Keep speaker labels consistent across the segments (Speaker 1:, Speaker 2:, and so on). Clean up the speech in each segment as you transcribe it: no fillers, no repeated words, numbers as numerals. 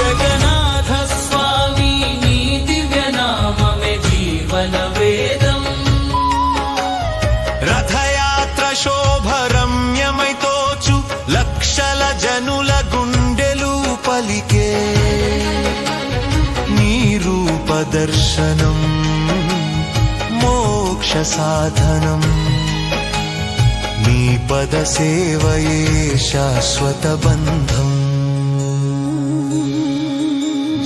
Speaker 1: జగన్నాథ స్వామి నీ దివ్య నామమే జీవన వేదం.
Speaker 2: రథయాత్ర శోభరమ్యమై తోచు లక్షల జనుల గుండెలు పలికే నీ రూప దర్శనం మోక్ష సాధనం. నీ పద సేవయే శాశ్వత బంధం.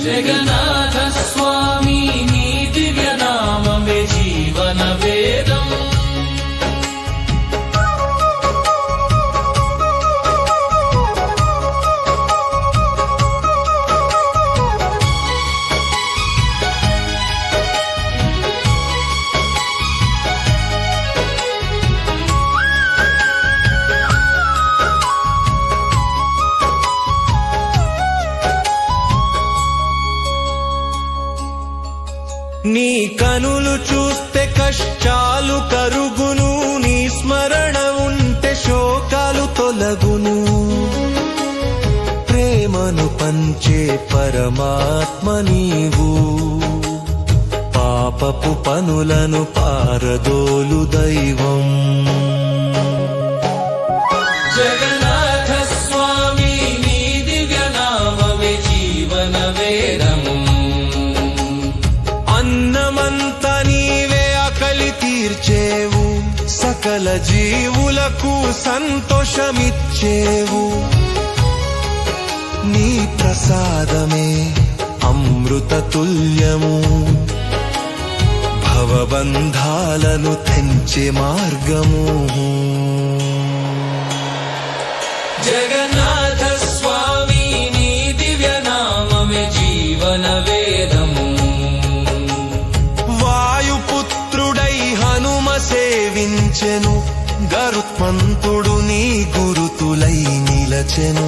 Speaker 1: జగన్నాథ స్వామి నీ దివ్య నామమే జీవన వేదం.
Speaker 2: నీ కనులు చూస్తే కష్టాలు కరుగును, నీ స్మరణ ఉంటే శోకాలు తొలగును. ప్రేమను పంచే పరమాత్మ నీవు, పాపపు పనులను పారదోలు దైవం.
Speaker 1: జగన్నాథ స్వామి నీ దివ్య నామమే జీవన వేదం.
Speaker 2: అన్నమంతా నీవే ఆకలి తీర్చేవు, సకల జీవులకు సంతోషమిచ్చేవు. నీ ప్రసాదమే అమృత తుల్యము, భవబంధాలను తెంచే మార్గము.
Speaker 1: జగన్నాథ స్వామి నీ దివ్య నామమే జీవన వేదము.
Speaker 2: వాయుపుత్రుడై హనుమ సేవించెను, గరుత్మంతుడు నీ గురుతులై నిలచెను.